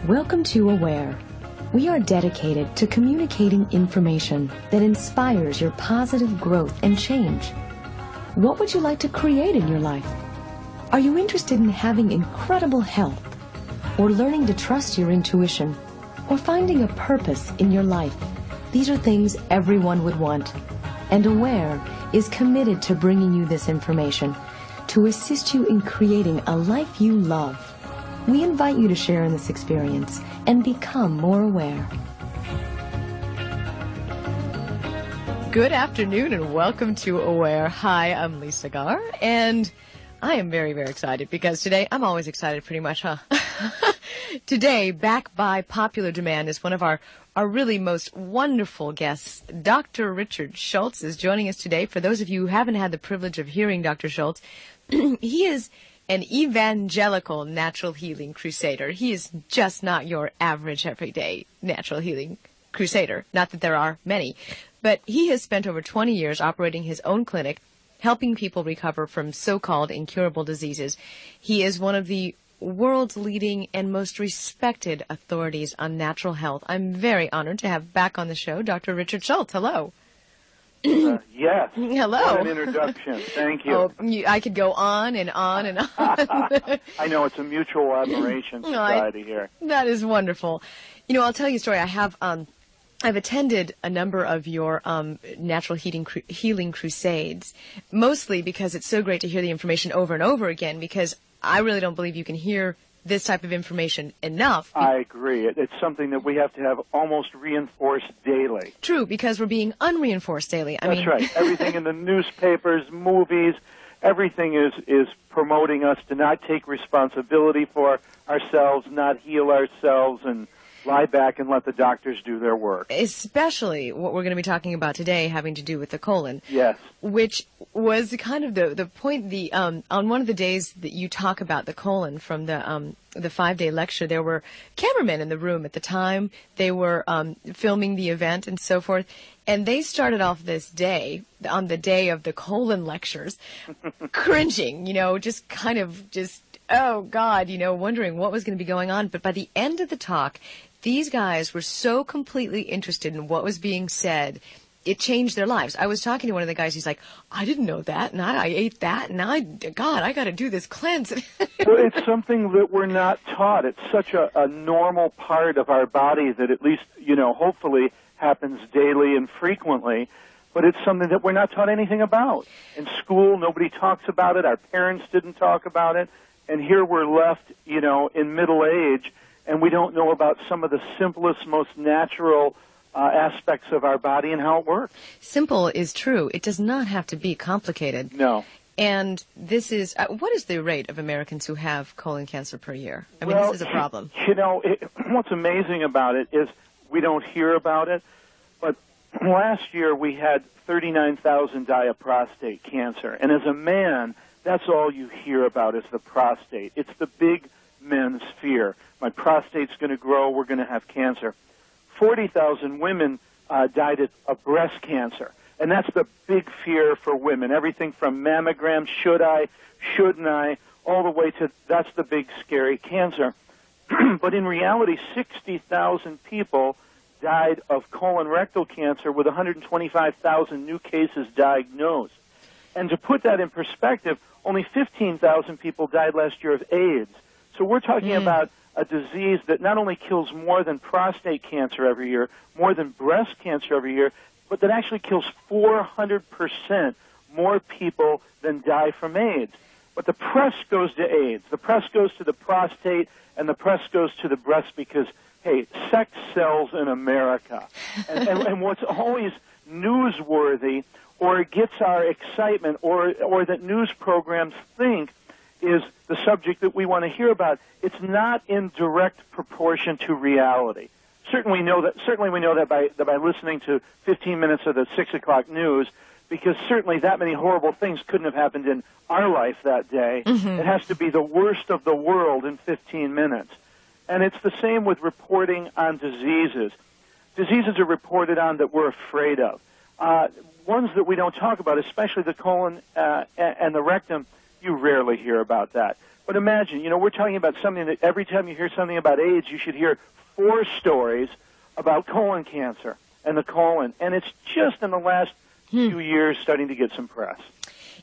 Welcome to Aware. We are dedicated to communicating information that inspires your positive growth and change. What would you like to create in your life? Are you interested in having incredible health, or learning to trust your intuition, or finding a purpose in your life? These are things everyone would want, and Aware is committed to bringing you this information to assist you in creating a life you love. We invite you to share in this experience and become more aware. Good afternoon and welcome to Aware. Hi, I'm Lisa Garr, and I am very, very excited because today, I'm always excited pretty much, huh? Today, back by popular demand, is one of our really most wonderful guests. Dr. Richard Schultz is joining us today. For those of you who haven't had the privilege of hearing Dr. Schultz, he is an evangelical natural healing crusader. He is just not your average everyday natural healing crusader. Not that there are many, but he has spent over 20 years operating his own clinic, helping people recover from so-called incurable diseases. He is one of the world's leading and most respected authorities on natural health. I'm very honored to have back on the show Dr. Richard Schultz. Hello. Yes. Hello. What an introduction. Thank you. Oh, I could go on and on and on. I know, it's a mutual admiration society here. That is wonderful. You know, I'll tell you a story. I've attended a number of your natural healing crusades, mostly because it's so great to hear the information over and over again, because I really don't believe you can hear this type of information enough. I agree. It's something that we have to have almost reinforced daily. True, because we're being unreinforced daily. That's right. Everything in the newspapers, movies, everything is promoting us to not take responsibility for ourselves, not heal ourselves, and lie back and let the doctors do their work. Especially what we're going to be talking about today, having to do with the colon. Yes. Which was kind of the point. On one of the days that you talk about the colon from the 5-day lecture, there were cameramen in the room at the time. They were filming the event and so forth, and they started off this day, on the day of the colon lectures, cringing. Oh God, wondering what was going to be going on. But by the end of the talk, these guys were so completely interested in what was being said, it changed their lives. I was talking to one of the guys, he's like, I didn't know that, and I ate that, and I got to do this cleanse. Well, it's something that we're not taught. It's such a normal part of our body that at least, hopefully happens daily and frequently, but it's something that we're not taught anything about. In school, nobody talks about it. Our parents didn't talk about it. And here we're left, in middle age, and we don't know about some of the simplest, most natural aspects of our body and how it works. Simple is true. It does not have to be complicated. No. And this is, what is the rate of Americans who have colon cancer per year? This is a problem. What's amazing about it is we don't hear about it, but last year we had 39,000 die of prostate cancer. And as a man, that's all you hear about is the prostate. It's the big men's fear. My prostate's going to grow. We're going to have cancer. 40,000 women died of breast cancer. And that's the big fear for women. Everything from mammogram, should I, shouldn't I, all the way to that's the big scary cancer. But in reality, 60,000 people died of colorectal cancer with 125,000 new cases diagnosed. And to put that in perspective, only 15,000 people died last year of AIDS. So we're talking about a disease that not only kills more than prostate cancer every year, more than breast cancer every year, but that actually kills 400% more people than die from AIDS. But the press goes to AIDS, the press goes to the prostate, and the press goes to the breast because, hey, sex sells in America. And what's always newsworthy or gets our excitement or that news programs think is the subject that we want to hear about, it's not in direct proportion to reality. Certainly we know that by listening to 15 minutes of the 6 o'clock news, because certainly that many horrible things couldn't have happened in our life that day. It has to be the worst of the world in 15 minutes. And it's the same with reporting on diseases. Diseases are reported on that we're afraid of. Ones that we don't talk about, especially the colon and the rectum, you rarely hear about that. But imagine, we're talking about something that every time you hear something about AIDS, you should hear 4 stories about colon cancer and the colon. And it's just in the last few years starting to get some press.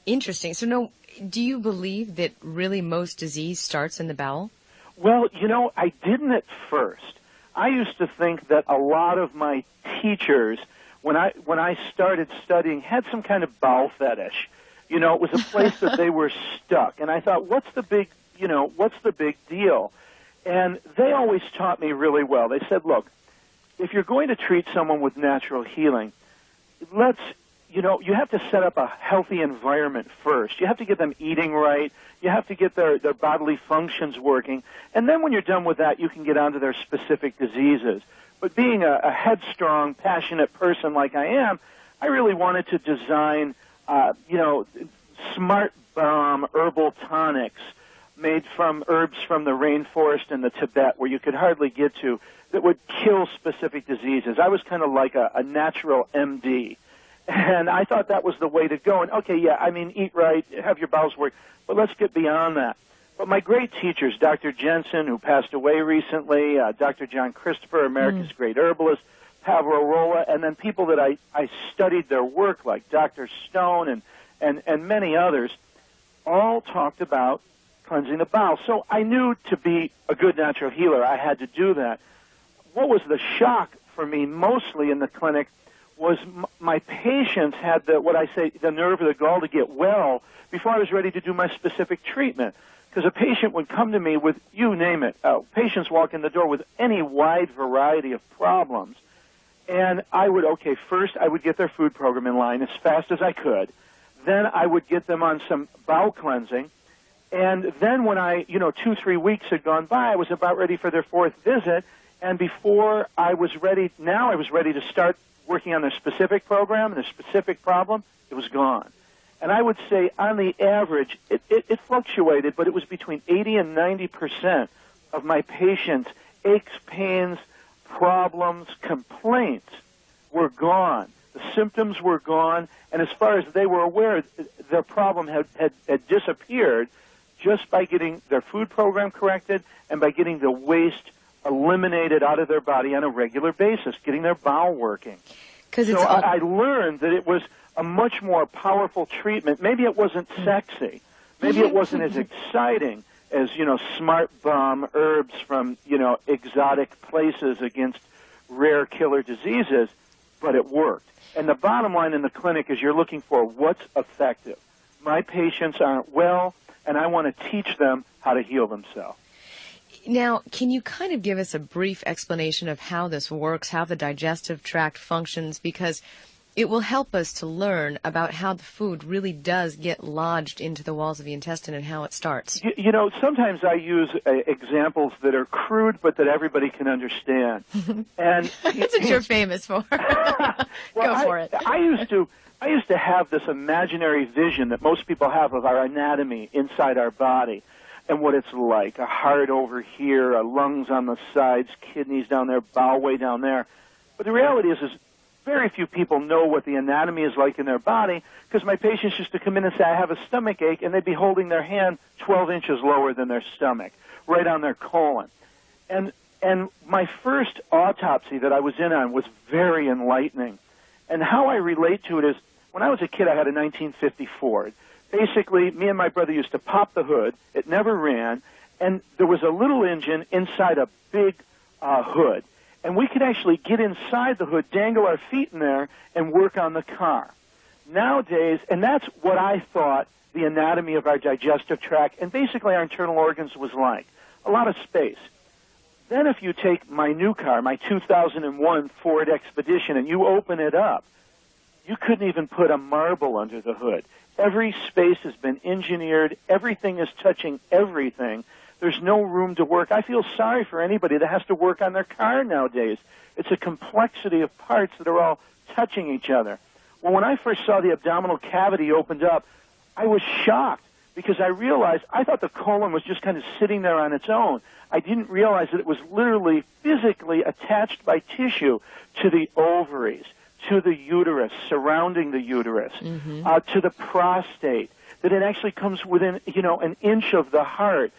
Interesting. So, no, do you believe that really most disease starts in the bowel? Well, I didn't at first. I used to think that a lot of my teachers, when I started studying, had some kind of bowel fetish. It was a place that they were stuck. And I thought, what's the big deal? And they always taught me really well. They said, look, if you're going to treat someone with natural healing, you have to set up a healthy environment first. You have to get them eating right. You have to get their bodily functions working. And then when you're done with that, you can get onto their specific diseases. But being a headstrong, passionate person like I am, I really wanted to design, smart bomb herbal tonics made from herbs from the rainforest in the Tibet where you could hardly get to that would kill specific diseases. I was kind of like a natural MD. And I thought that was the way to go. And, okay, yeah, I mean, eat right, have your bowels work, but let's get beyond that. But my great teachers, Dr. Jensen, who passed away recently, Dr. John Christopher, America's great herbalist, Pavel Rolla, and then people that I studied their work, like Dr. Stone and many others, all talked about cleansing the bowel. So I knew to be a good natural healer, I had to do that. What was the shock for me mostly in the clinic was my patients had the nerve or the gall to get well before I was ready to do my specific treatment. Because a patient would come to me with, you name it, patients walk in the door with any wide variety of problems. And first I would get their food program in line as fast as I could. Then I would get them on some bowel cleansing. And then when 2-3 weeks had gone by, I was about ready for their 4th visit. And before I was ready to start working on their specific program and their specific problem, it was gone. And I would say on the average, it fluctuated, but it was between 80 and 90% of my patients' aches, pains, problems, complaints were gone. The symptoms were gone, and as far as they were aware, their problem had disappeared just by getting their food program corrected and by getting the waste eliminated out of their body on a regular basis, getting their bowel working. I learned that it was a much more powerful treatment. Maybe it wasn't sexy. Maybe it wasn't as exciting as, smart bomb herbs from, exotic places against rare killer diseases, but it worked. And the bottom line in the clinic is you're looking for what's effective. My patients aren't well, and I want to teach them how to heal themselves. Now, can you kind of give us a brief explanation of how this works, how the digestive tract functions? Because it will help us to learn about how the food really does get lodged into the walls of the intestine and how it starts. Sometimes I use examples that are crude but that everybody can understand. And that's what you're famous for. Go for it. I used to have this imaginary vision that most people have of our anatomy inside our body and what it's like. A heart over here, a lungs on the sides, kidneys down there, bowel way down there. But the reality is very few people know what the anatomy is like in their body, because my patients used to come in and say, I have a stomach ache, and they'd be holding their hand 12 inches lower than their stomach, right on their colon. And my first autopsy that I was in on was very enlightening. And how I relate to it is, when I was a kid, I had a 1950 Ford. Basically, me and my brother used to pop the hood. It never ran, and there was a little engine inside a big hood. And we could actually get inside the hood, dangle our feet in there, and work on the car. Nowadays, and that's what I thought the anatomy of our digestive tract and basically our internal organs was like. A lot of space. Then if you take my new car, my 2001 Ford Expedition, and you open it up, you couldn't even put a marble under the hood. Every space has been engineered. Everything is touching everything. There's no room to work. I feel sorry for anybody that has to work on their car nowadays. It's a complexity of parts that are all touching each other. Well, when I first saw the abdominal cavity opened up, I was shocked because I realized I thought the colon was just kind of sitting there on its own. I didn't realize that it was literally physically attached by tissue to the ovaries, to the uterus, surrounding the uterus, to the prostate. that it actually comes within, an inch of the heart,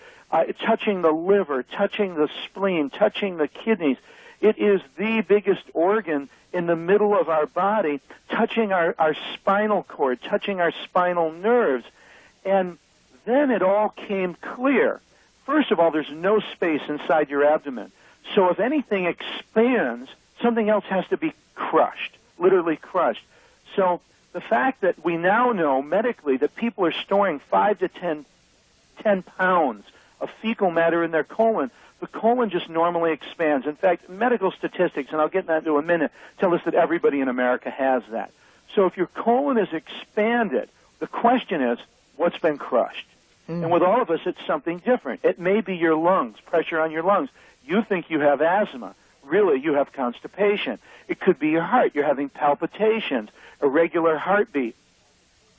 touching the liver, touching the spleen, touching the kidneys. It is the biggest organ in the middle of our body, touching our spinal cord, touching our spinal nerves. And then it all came clear. First of all, there's no space inside your abdomen. So if anything expands, something else has to be crushed, literally crushed. So the fact that we now know medically that people are storing 5 to 10 pounds of fecal matter in their colon, the colon just normally expands. In fact, medical statistics, and I'll get into that in a minute, tell us that everybody in America has that. So if your colon is expanded, the question is, what's been crushed? And with all of us, it's something different. It may be your lungs, pressure on your lungs. You think you have asthma. Really, you have constipation. It could be your heart. You're having palpitations, irregular heartbeat.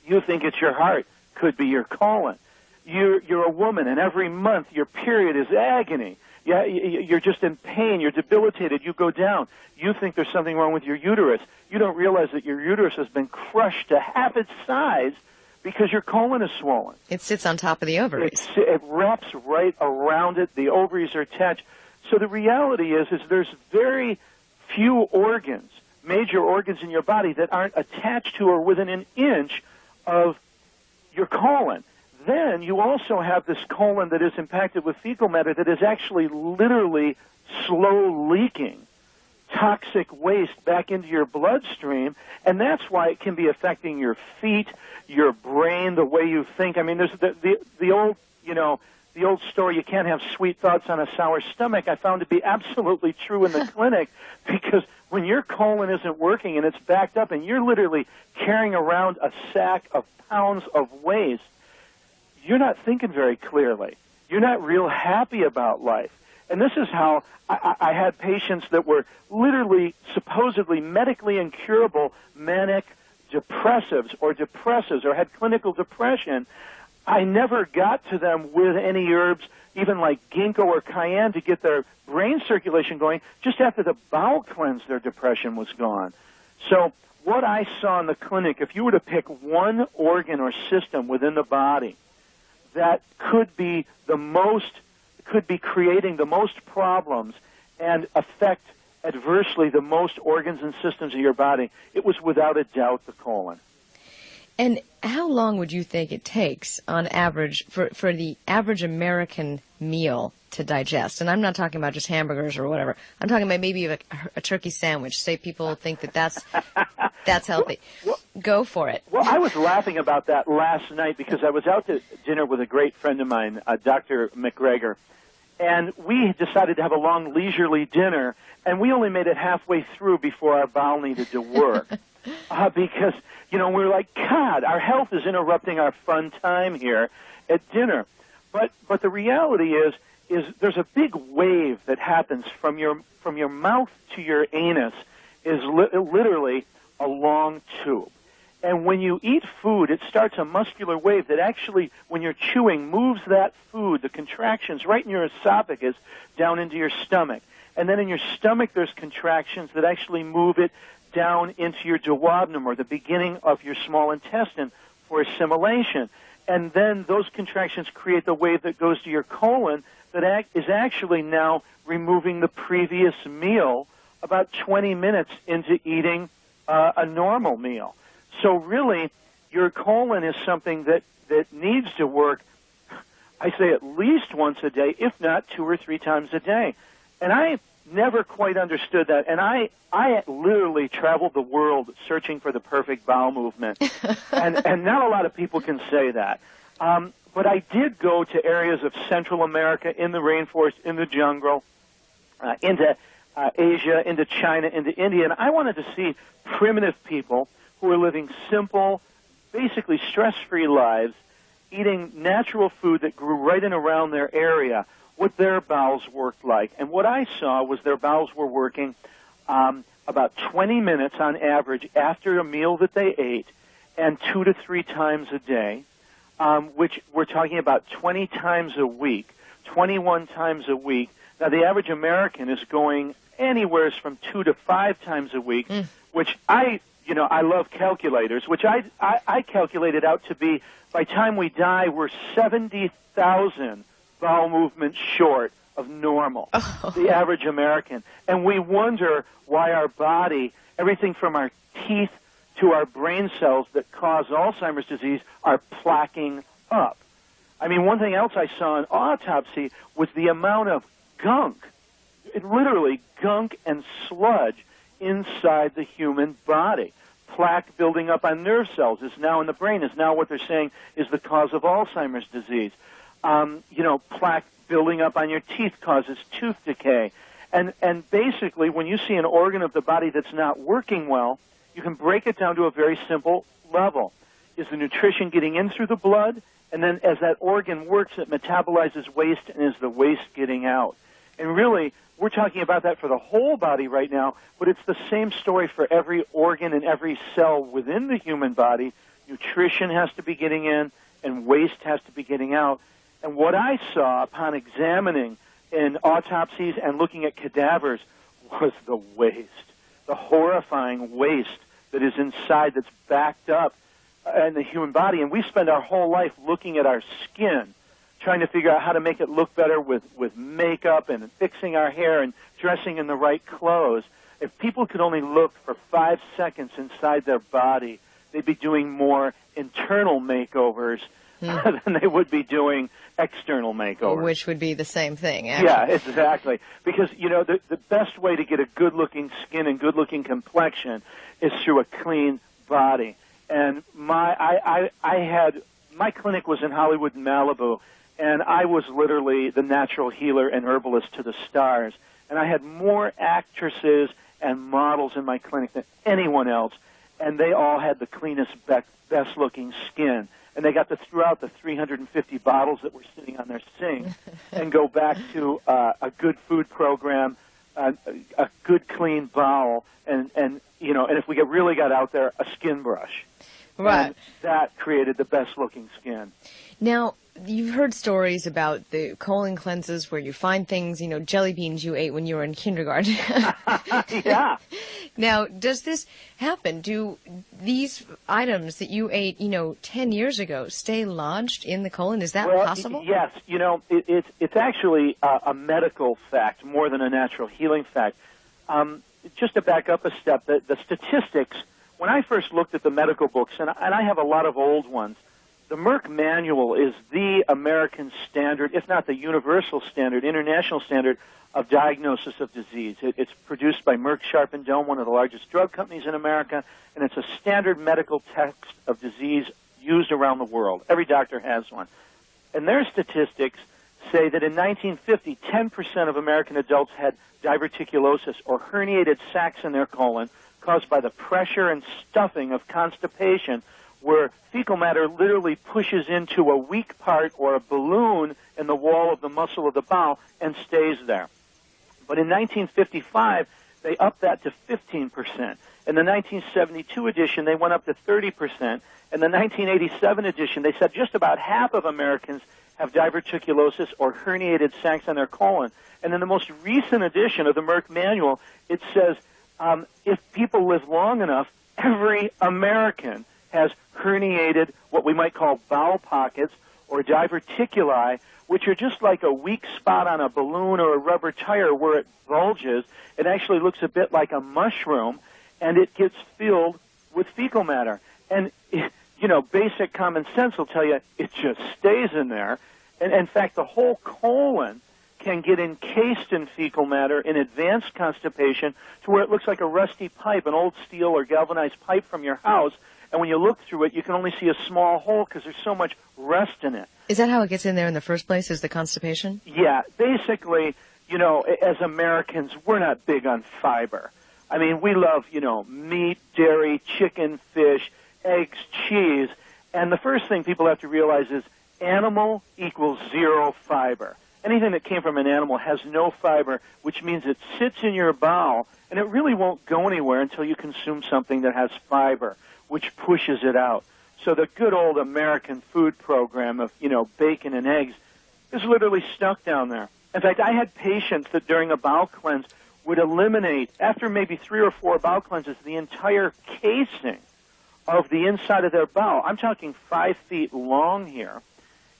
You think it's your heart. Could be your colon. You're a woman, and every month your period is agony. Yeah, you're just in pain. You're debilitated. You go down. You think there's something wrong with your uterus. You don't realize that your uterus has been crushed to half its size because your colon is swollen. It sits on top of the ovaries. It wraps right around it. The ovaries are attached. So the reality is there's very few organs, major organs in your body that aren't attached to or within an inch of your colon. Then you also have this colon that is impacted with fecal matter that is actually literally slow leaking toxic waste back into your bloodstream, and that's why it can be affecting your feet, your brain, the way you think. I mean, there's the old, the old story, you can't have sweet thoughts on a sour stomach, I found to be absolutely true in the clinic, because when your colon isn't working and it's backed up and you're literally carrying around a sack of pounds of waste, you're not thinking very clearly. You're not real happy about life. And this is how I had patients that were literally, supposedly, medically incurable manic depressives or had clinical depression. I never got to them with any herbs, even like ginkgo or cayenne, to get their brain circulation going. Just after the bowel cleanse, their depression was gone. So what I saw in the clinic, if you were to pick one organ or system within the body that could be creating the most problems and affect adversely the most organs and systems of your body, it was without a doubt the colon. And how long would you think it takes, on average, for the average American meal to digest? And I'm not talking about just hamburgers or whatever. I'm talking about maybe a turkey sandwich. Say people think that's healthy. Go for it. Well, I was laughing about that last night because I was out to dinner with a great friend of mine, Dr. McGregor, and we decided to have a long, leisurely dinner, and we only made it halfway through before our bowel needed to work. Because, we were like, God, our health is interrupting our fun time here at dinner. But the reality is there's a big wave that happens from your mouth to your anus is literally a long tube. And when you eat food, it starts a muscular wave that actually, when you're chewing, moves that food, the contractions, right in your esophagus down into your stomach. And then in your stomach, there's contractions that actually move it down into your duodenum, or the beginning of your small intestine, for assimilation. And then those contractions create the wave that goes to your colon that is actually now removing the previous meal about 20 minutes into eating a normal meal. So really, your colon is something that needs to work, I say at least once a day, if not 2 or 3 times a day. And I never quite understood that. And I literally traveled the world searching for the perfect bowel movement. and not a lot of people can say that. But I did go to areas of Central America, in the rainforest, in the jungle, into Asia, into China, into India. And I wanted to see primitive people who are living simple, basically stress-free lives, eating natural food that grew right in around their area, what their bowels worked like. And what I saw was their bowels were working about 20 minutes on average after a meal that they ate, and 2 to 3 times a day, which we're talking about 20 times a week, 21 times a week. Now, the average American is going anywhere from 2 to 5 times a week, which I I love calculators, which I calculated out to be, by the time we die, we're 70,000 bowel movements short of normal, the average American. And we wonder why our body, everything from our teeth to our brain cells that cause Alzheimer's disease, are plaquing up. I mean, one thing else I saw in Autopsy was the amount of gunk, literally gunk and sludge, inside the human body. Plaque building up on nerve cells is now in the brain, is now what they're saying is the cause of Alzheimer's disease. Plaque building up on your teeth causes tooth decay. And basically, when you see an organ of the body that's not working well, you can break it down to a very simple level. Is the nutrition getting in through the blood? And then as that organ works, it metabolizes waste, and is the waste getting out? And really, we're talking about that for the whole body right now, but it's the same story for every organ and every cell within the human body. Nutrition has to be getting in, and waste has to be getting out. And what I saw upon examining in autopsies and looking at cadavers was the waste, the horrifying waste that is inside, that's backed up in the human body. And we spend our whole life looking at our skin, trying to figure out how to make it look better with makeup and fixing our hair and dressing in the right clothes. If people could only look for 5 seconds inside their body, they'd be doing more internal makeovers than they would be doing external makeovers. Which would be the same thing, actually. Yeah, exactly. Because, the best way to get a good-looking skin and good-looking complexion is through a clean body. And my clinic was in Hollywood and Malibu, and I was literally the natural healer and herbalist to the stars. And I had more actresses and models in my clinic than anyone else, and they all had the cleanest, best-looking skin. And they got to throw out the 350 bottles that were sitting on their sink and go back to a good food program, a good clean bowel, and if we really got out there, a skin brush. Right. And that created the best-looking skin. Now, you've heard stories about the colon cleanses where you find things, jelly beans you ate when you were in kindergarten. Yeah. Now, does this happen? Do these items that you ate, 10 years ago stay lodged in the colon? Is that possible? Yes. It's actually a medical fact more than a natural healing fact. Just to back up a step, the statistics, when I first looked at the medical books, and I have a lot of old ones, the Merck Manual is the American standard, if not the universal standard, international standard of diagnosis of disease. It's produced by Merck Sharp and Dohme, one of the largest drug companies in America, and it's a standard medical text of disease used around the world. Every doctor has one. And their statistics say that in 1950, 10% of American adults had diverticulosis, or herniated sacs in their colon, caused by the pressure and stuffing of constipation, where fecal matter literally pushes into a weak part or a balloon in the wall of the muscle of the bowel and stays there. But in 1955, they upped that to 15%. In the 1972 edition, they went up to 30%. In the 1987 edition, they said just about half of Americans have diverticulosis or herniated sacs on their colon. And in the most recent edition of the Merck Manual, it says if people live long enough, every American has herniated, what we might call bowel pockets, or diverticuli, which are just like a weak spot on a balloon or a rubber tire where it bulges. It actually looks a bit like a mushroom, and it gets filled with fecal matter. And, basic common sense will tell you it just stays in there. And, in fact, the whole colon can get encased in fecal matter in advanced constipation to where it looks like a rusty pipe, an old steel or galvanized pipe from your house. And when you look through it, you can only see a small hole because there's so much rust in it. Is that how it gets in there in the first place, is the constipation? Yeah. Basically, as Americans, we're not big on fiber. I mean, we love, meat, dairy, chicken, fish, eggs, cheese. And the first thing people have to realize is animal equals zero fiber. Anything that came from an animal has no fiber, which means it sits in your bowel, and it really won't go anywhere until you consume something that has fiber, which pushes it out. So the good old American food program of, bacon and eggs is literally stuck down there. In fact, I had patients that during a bowel cleanse would eliminate, after maybe 3 or 4 bowel cleanses, the entire casing of the inside of their bowel. I'm talking 5 feet long here,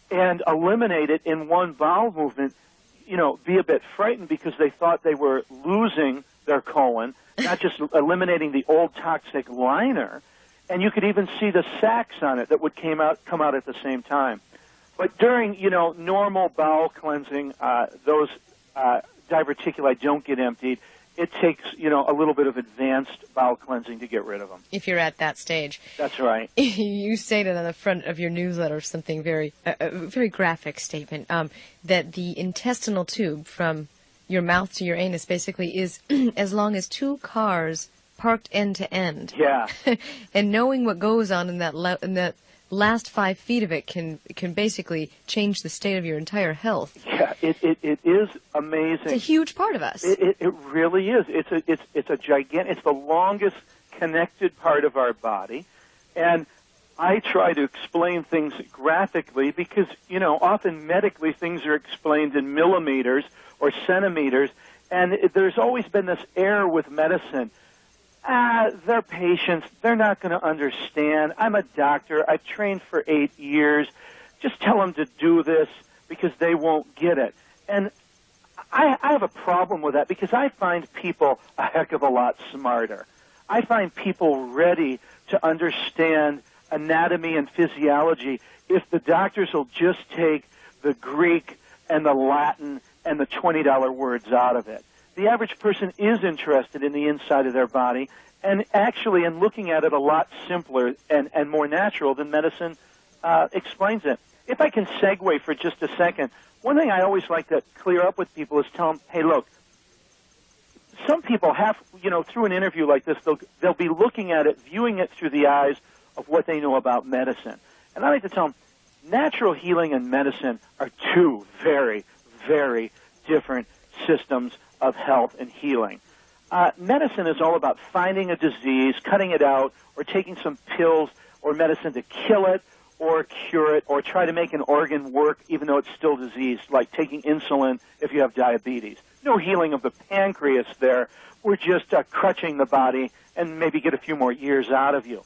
and eliminate it in one bowel movement, be a bit frightened because they thought they were losing their colon, not just eliminating the old toxic liner, and you could even see the sacs on it that would come out at the same time. But during, normal bowel cleansing, those diverticuli don't get emptied. It takes, a little bit of advanced bowel cleansing to get rid of them. If you're at that stage. That's right. You stated on the front of your newsletter something very graphic statement, that the intestinal tube from your mouth to your anus basically is as long as 2 cars parked end to end. Yeah. And knowing what goes on in that last 5 feet of it can basically change the state of your entire health. Yeah, it is amazing. It's a huge part of us. It really is. It's a gigantic. It's the longest connected part of our body, and I try to explain things graphically because often medically things are explained in millimeters or centimeters, and there's always been this error with medicine. They're patients. They're not going to understand. I'm a doctor. I've trained for 8 years. Just tell them to do this because they won't get it. And I have a problem with that because I find people a heck of a lot smarter. I find people ready to understand anatomy and physiology if the doctors will just take the Greek and the Latin and the $20 words out of it. The average person is interested in the inside of their body and actually in looking at it a lot simpler and more natural than medicine explains it. If I can segue for just a second, one thing I always like to clear up with people is tell them, hey, look, some people have, through an interview like this, they'll be looking at it, viewing it through the eyes of what they know about medicine. And I like to tell them, natural healing and medicine are 2 very, very different systems of health and healing. Medicine is all about finding a disease, cutting it out, or taking some pills or medicine to kill it or cure it or try to make an organ work even though it's still diseased, like taking insulin if you have diabetes. No healing of the pancreas there. We're just crutching the body and maybe get a few more years out of you.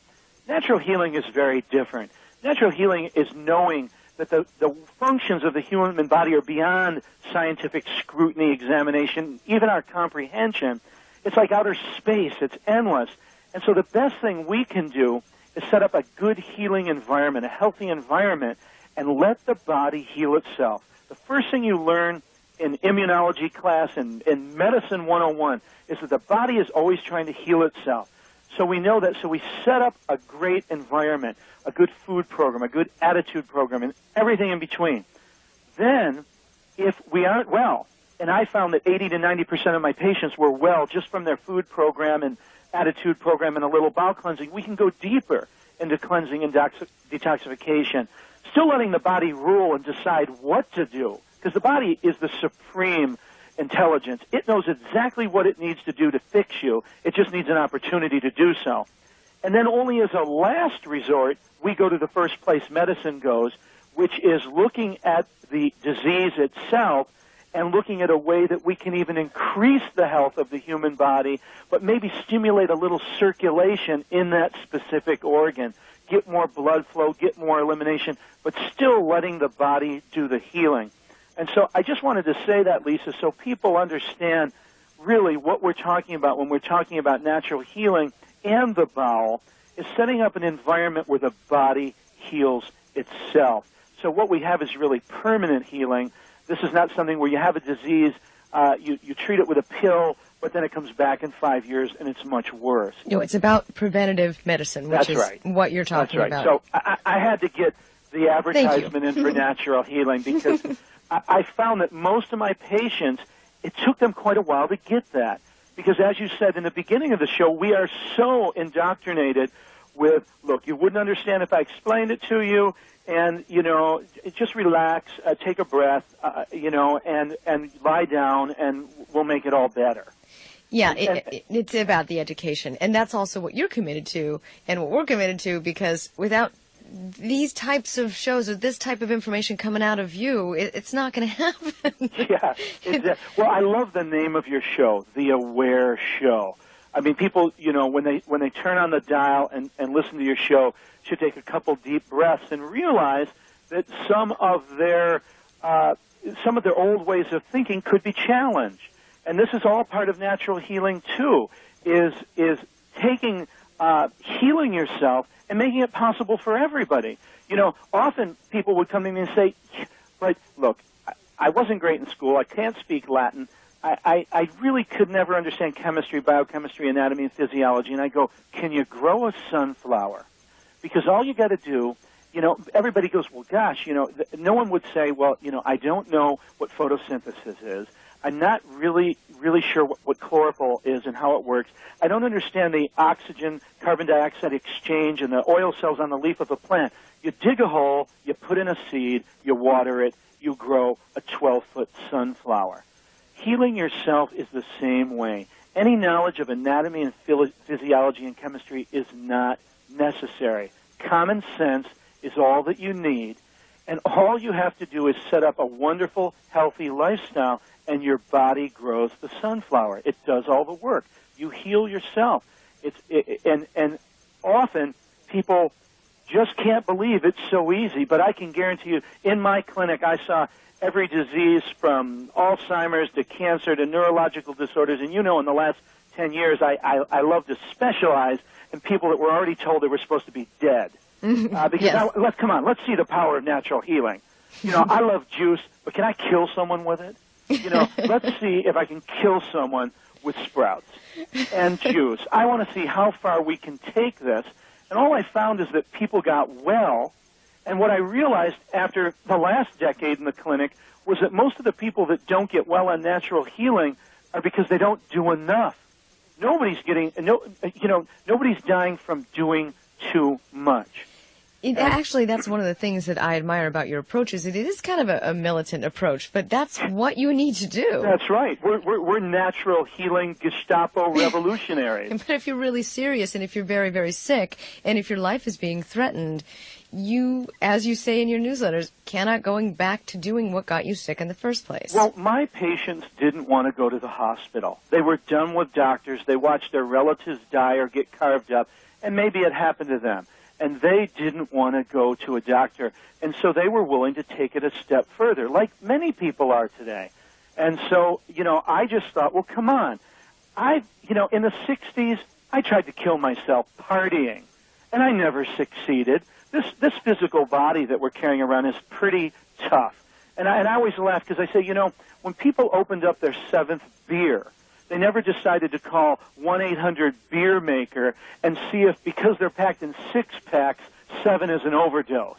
Natural healing is very different. Natural healing is knowing that the functions of the human body are beyond scientific scrutiny, examination, even our comprehension. It's like outer space. It's endless. And so the best thing we can do is set up a good healing environment, a healthy environment, and let the body heal itself. The first thing you learn in immunology class and in Medicine 101 is that the body is always trying to heal itself. So we know that, so we set up a great environment, a good food program, a good attitude program, and everything in between. Then, if we aren't well, and I found that 80 to 90% of my patients were well just from their food program and attitude program and a little bowel cleansing, we can go deeper into cleansing and detoxification, still letting the body rule and decide what to do, because the body is the supreme intelligence. It knows exactly what it needs to do to fix you. It just needs an opportunity to do so. And then only as a last resort, we go to the first place medicine goes, which is looking at the disease itself and looking at a way that we can even increase the health of the human body, but maybe stimulate a little circulation in that specific organ, get more blood flow, get more elimination, but still letting the body do the healing. And so I just wanted to say that, Lisa, so people understand really what we're talking about when we're talking about natural healing and the bowel is setting up an environment where the body heals itself. So what we have is really permanent healing. This is not something where you have a disease, you treat it with a pill, but then it comes back in 5 years and it's much worse. It's about preventative medicine, which is what you're talking about. So I had to get the advertisement in for natural healing because I found that most of my patients, it took them quite a while to get that. Because as you said in the beginning of the show, we are so indoctrinated with, look, you wouldn't understand if I explained it to you, and, just relax, take a breath, and lie down, and we'll make it all better. Yeah, it's about the education. And that's also what you're committed to and what we're committed to, because without these types of shows or this type of information coming out of you, it's not going to happen. Yeah. Well, I love the name of your show, The Aware Show. I mean, people, when they turn on the dial and listen to your show, should take a couple deep breaths and realize that some of their old ways of thinking could be challenged. And this is all part of natural healing too, is taking healing yourself and making it possible for everybody. Often people would come to me and say, but look, I wasn't great in school, I can't speak Latin, I really could never understand chemistry, biochemistry, anatomy, and physiology. And I go, can you grow a sunflower? Because all you got to do, everybody goes, well, gosh, no one would say, well, I don't know what photosynthesis is. I'm not really sure what chlorophyll is and how it works. I don't understand the oxygen, carbon dioxide exchange and the oil cells on the leaf of a plant. You dig a hole, you put in a seed, you water it, you grow a 12-foot sunflower. Healing yourself is the same way. Any knowledge of anatomy and physiology and chemistry is not necessary. Common sense is all that you need, and all you have to do is set up a wonderful, healthy lifestyle, and your body grows the sunflower. It does all the work. You heal yourself. And often people just can't believe it's so easy, but I can guarantee you, in my clinic, I saw every disease from Alzheimer's to cancer to neurological disorders, and in the last 10 years, I love to specialize in people that were already told they were supposed to be dead. Because Yes. let's see the power of natural healing. I love juice, but can I kill someone with it? Let's see if I can kill someone with sprouts and juice. I want to see how far we can take this. And all I found is that people got well. And what I realized after the last decade in the clinic was that most of the people that don't get well on natural healing are because they don't do enough. Nobody's dying from doing too much. Actually, that's one of the things that I admire about your approach is it is kind of a militant approach, but that's what you need to do. That's right. We're natural healing Gestapo revolutionaries. But if you're really serious and if you're very, very sick and if your life is being threatened, you, as you say in your newsletters, cannot going back to doing what got you sick in the first place. Well, my patients didn't want to go to the hospital. They were done with doctors. They watched their relatives die or get carved up, and maybe it happened to them. And they didn't want to go to a doctor. And so they were willing to take it a step further, like many people are today. And so, I just thought, well, come on. In the 60s, I tried to kill myself partying, and I never succeeded. This physical body that we're carrying around is pretty tough. And I always laugh because I say, when people opened up their seventh beer, they never decided to call 1-800-beer maker and see if, because they're packed in 6-packs, 7 is an overdose.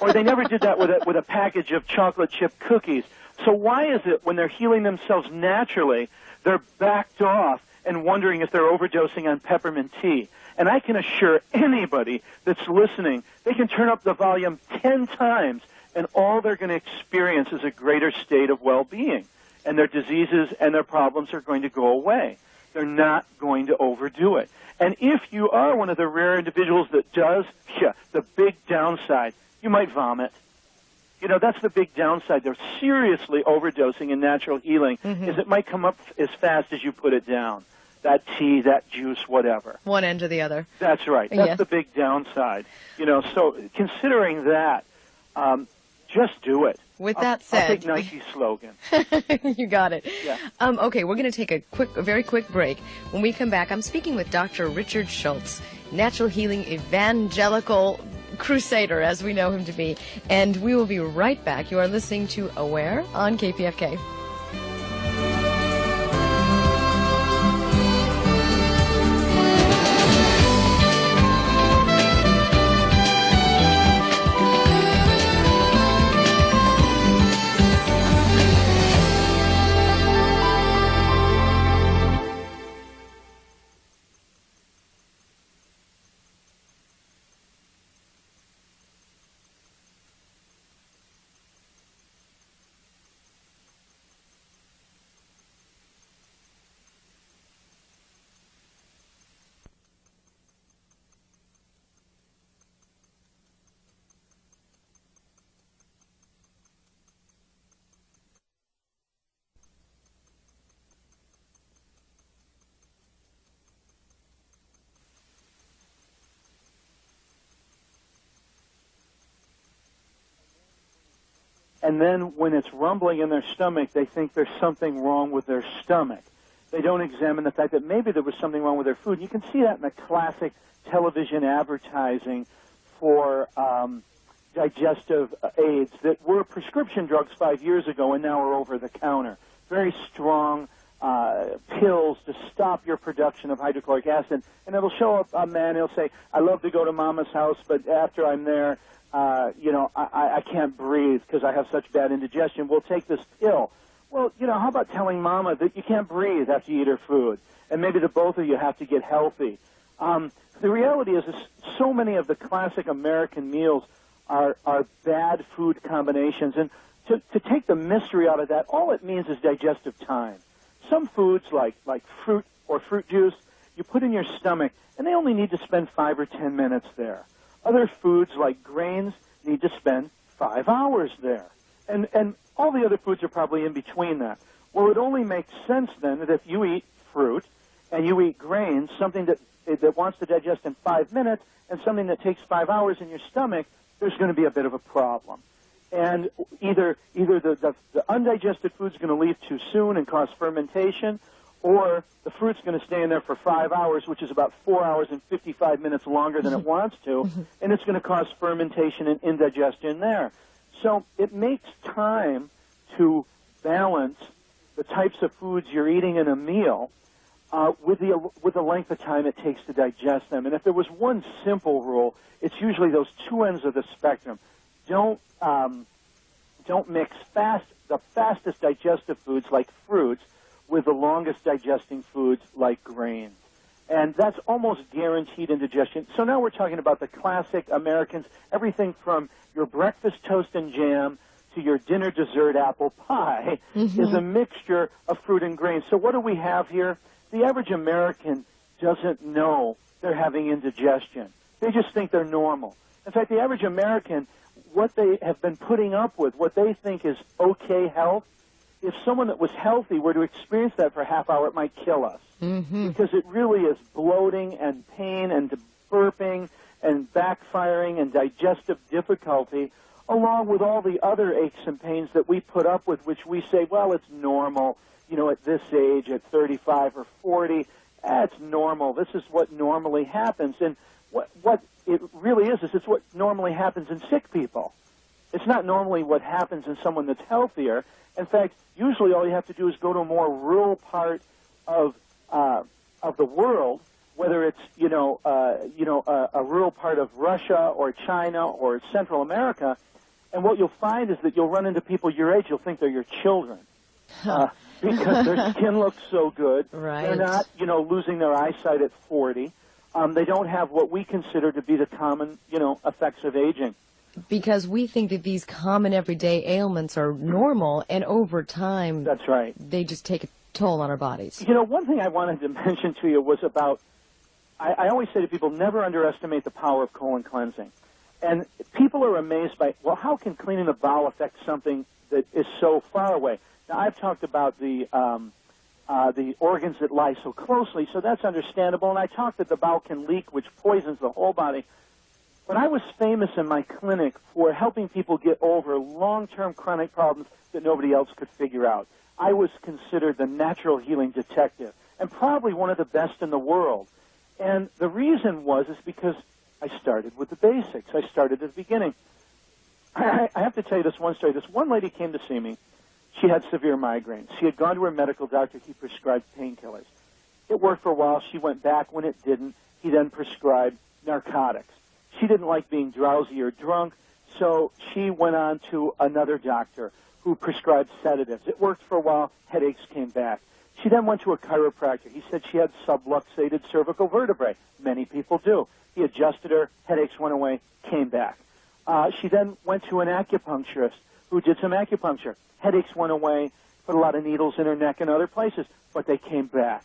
Or they never did that with a package of chocolate chip cookies. So why is it when they're healing themselves naturally, they're backed off and wondering if they're overdosing on peppermint tea? And I can assure anybody that's listening, they can turn up the volume 10 times, and all they're going to experience is a greater state of well-being. And their diseases and their problems are going to go away. They're not going to overdo it. And if you are one of the rare individuals that does, the big downside, you might vomit. That's the big downside. They're seriously overdosing in natural healing, is it might come up as fast as you put it down. That tea, that juice, whatever. One end or the other. That's right. That's the big downside. So considering that, just do it. With that said, I'll take Nike's slogan. You got it. Yeah. Okay, we're going to take a very quick break. When we come back, I'm speaking with Dr. Richard Schultz, natural healing evangelical crusader, as we know him to be. And we will be right back. You are listening to Aware on KPFK. and then when it's rumbling in their stomach, they think there's something wrong with their stomach. They don't examine the fact that maybe there was something wrong with their food. You can see that in the classic television advertising for digestive aids that were prescription drugs 5 years ago and now are over-the-counter. Very strong pills to stop your production of hydrochloric acid. And it'll show up a man, he'll say, I love to go to Mama's house, but after I'm there, I can't breathe because I have such bad indigestion. We'll take this pill. Well, how about telling Mama that you can't breathe after you eat her food? And maybe the both of you have to get healthy. The reality is so many of the classic American meals are bad food combinations. And to take the mystery out of that, all it means is digestive time. Some foods like fruit or fruit juice, you put in your stomach, and they only need to spend 5 or 10 minutes there. Other foods like grains need to spend 5 hours there. And all the other foods are probably in between that. Well, it only makes sense then that if you eat fruit and you eat grains, something that wants to digest in 5 minutes and something that takes 5 hours in your stomach, there's going to be a bit of a problem. And either the undigested food's going to leave too soon and cause fermentation, or the fruit's going to stay in there for 5 hours, which is about 4 hours and 55 minutes longer than it wants to, and it's going to cause fermentation and indigestion there. So it makes time to balance the types of foods you're eating in a meal with the length of time it takes to digest them. And if there was one simple rule, it's usually those two ends of the spectrum. Don't mix the fastest digestive foods like fruits with the longest digesting foods like grains. And that's almost guaranteed indigestion. So now we're talking about the classic Americans, everything from your breakfast toast and jam to your dinner dessert apple pie is a mixture of fruit and grains. So what do we have here? The average American doesn't know they're having indigestion. They just think they're normal. In fact, the average American, what they have been putting up with, what they think is okay health, if someone that was healthy were to experience that for a half hour, it might kill us. Because it really is bloating and pain and burping and backfiring and digestive difficulty, along with all the other aches and pains that we put up with, which we say, well, it's normal, at this age, at 35 or 40, it's normal. This is what normally happens. And what it really is it's what normally happens in sick people. It's not normally what happens in someone that's healthier. In fact, usually all you have to do is go to a more rural part of the world, whether it's a rural part of Russia or China or Central America, and what you'll find is that you'll run into people your age. You'll think they're your children because their skin looks so good. Right. They're not losing their eyesight at 40. They don't have what we consider to be the common effects of aging. Because we think that these common everyday ailments are normal, and over time, that's right, they just take a toll on our bodies. One thing I wanted to mention to you was about, I always say to people, never underestimate the power of colon cleansing. And people are amazed by, well, how can cleaning the bowel affect something that is so far away? Now, I've talked about the organs that lie so closely, so that's understandable. And I talked that the bowel can leak, which poisons the whole body. But I was famous in my clinic for helping people get over long-term chronic problems that nobody else could figure out. I was considered the natural healing detective, and probably one of the best in the world. And the reason is because I started with the basics. I started at the beginning. I have to tell you this one story. This one lady came to see me. She had severe migraines. She had gone to her medical doctor. He prescribed painkillers. It worked for a while. She went back when it didn't. He then prescribed narcotics. She didn't like being drowsy or drunk, so she went on to another doctor who prescribed sedatives. It worked for a while. Headaches came back. She then went to a chiropractor. He said she had subluxated cervical vertebrae. Many people do. He adjusted her. Headaches went away, came back. She then went to an acupuncturist who did some acupuncture. Headaches went away, put a lot of needles in her neck and other places, but they came back.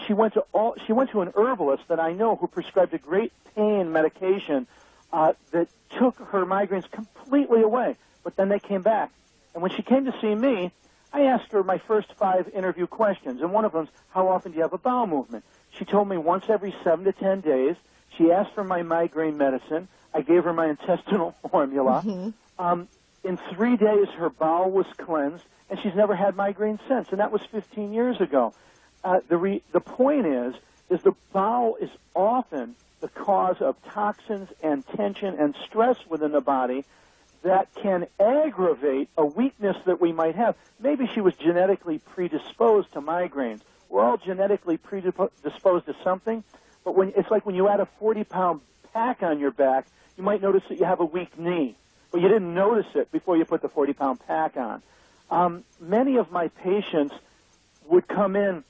She went to an herbalist that I know who prescribed a great pain medication that took her migraines completely away, but then they came back. And when she came to see me, I asked her my first 5 interview questions, and one of them is, how often do you have a bowel movement? She told me once every 7 to 10 days. She asked for my migraine medicine. I gave her my intestinal formula. In 3 days, her bowel was cleansed, and she's never had migraine since, and that was 15 years ago. The point is the bowel is often the cause of toxins and tension and stress within the body that can aggravate a weakness that we might have. Maybe she was genetically predisposed to migraines. We're all genetically predisposed to something, but it's like when you add a 40-pound pack on your back, you might notice that you have a weak knee, but you didn't notice it before you put the 40-pound pack on. Many of my patients would come in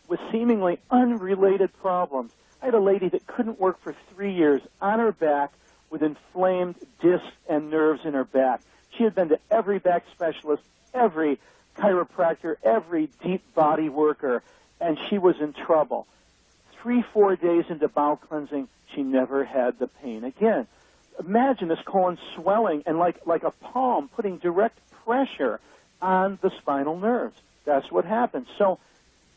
with seemingly unrelated problems. I had a lady that couldn't work for 3 years on her back with inflamed discs and nerves in her back. She had been to every back specialist, every chiropractor, every deep body worker, and she was in trouble. 3-4 days into bowel cleansing, she never had the pain again. Imagine this colon swelling and like a palm putting direct pressure on the spinal nerves. That's what happens. So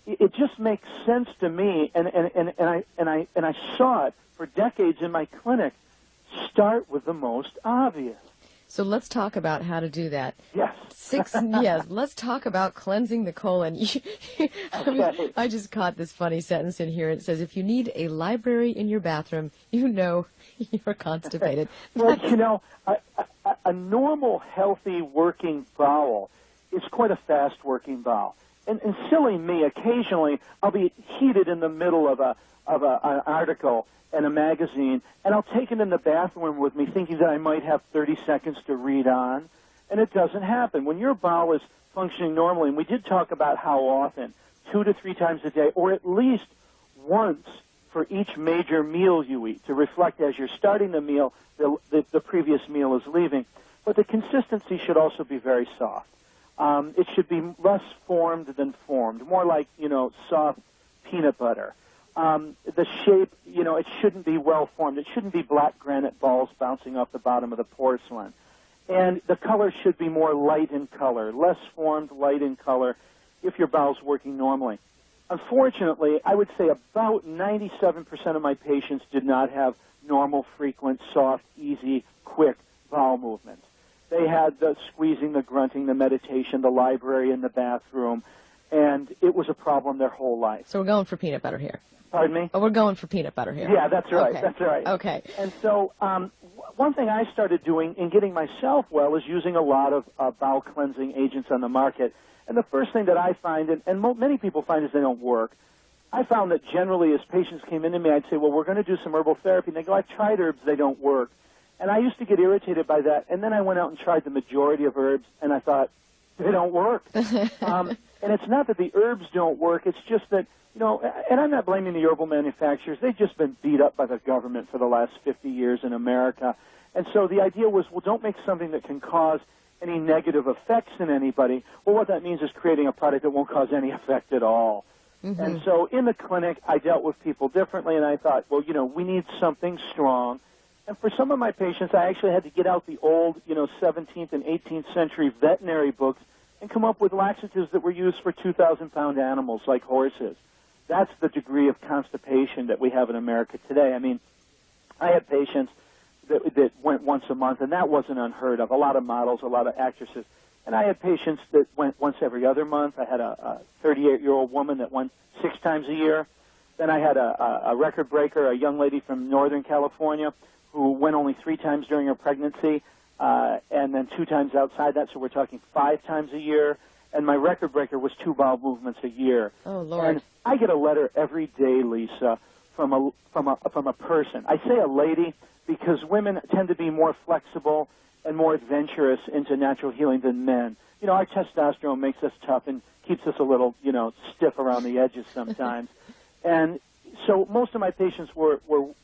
it just makes sense to me, and I saw it for decades in my clinic. Start with the most obvious. So let's talk about how to do that. Yes. Yes, let's talk about cleansing the colon. I just caught this funny sentence in here. It says, if you need a library in your bathroom, you know you're constipated. Well, you know, a normal, healthy working bowel is quite a fast-working bowel. And silly me, occasionally I'll be heated in the middle of an article in a magazine, and I'll take it in the bathroom with me thinking that I might have 30 seconds to read on, and it doesn't happen. When your bowel is functioning normally, and we did talk about how often, 2 to 3 times a day, or at least once for each major meal you eat, to reflect as you're starting the meal, the previous meal is leaving. But the consistency should also be very soft. It should be less formed than formed, more like, soft peanut butter. The shape, it shouldn't be well formed. It shouldn't be black granite balls bouncing off the bottom of the porcelain. And the color should be more light in color, less formed, light in color, if your bowel's working normally. Unfortunately, I would say about 97% of my patients did not have normal, frequent, soft, easy, quick bowel movements. They had the squeezing, the grunting, the meditation, the library in the bathroom, and it was a problem their whole life. So we're going for peanut butter here. Pardon me? Oh, we're going for peanut butter here. Yeah, that's right. Okay. That's right. Okay. And so one thing I started doing in getting myself well is using a lot of bowel cleansing agents on the market. And the first thing that I find, and many people find, is they don't work. I found that generally as patients came into me, I'd say, well, we're going to do some herbal therapy. And they go, I've tried herbs, they don't work. And I used to get irritated by that. And then I went out and tried the majority of herbs, and I thought, they don't work. And it's not that the herbs don't work. It's just that, and I'm not blaming the herbal manufacturers. They've just been beat up by the government for the last 50 years in America. And so the idea was, well, don't make something that can cause any negative effects in anybody. Well, what that means is creating a product that won't cause any effect at all. Mm-hmm. And so in the clinic, I dealt with people differently, and I thought, well, we need something strong. And for some of my patients, I actually had to get out the old, 17th and 18th century veterinary books and come up with laxatives that were used for 2,000-pound animals like horses. That's the degree of constipation that we have in America today. I mean, I had patients that went once a month, and that wasn't unheard of. A lot of models, a lot of actresses. And I had patients that went once every other month. I had a 38-year-old woman that went 6 times a year. Then I had a record breaker, a young lady from Northern California, who went only 3 times during her pregnancy, and then 2 times outside that, so we're talking 5 times a year. And my record breaker was 2 bowel movements a year. Oh, Lord. And I get a letter every day, Lisa, from a person. I say a lady because women tend to be more flexible and more adventurous into natural healing than men. Our testosterone makes us tough and keeps us a little, stiff around the edges sometimes. And so most of my patients were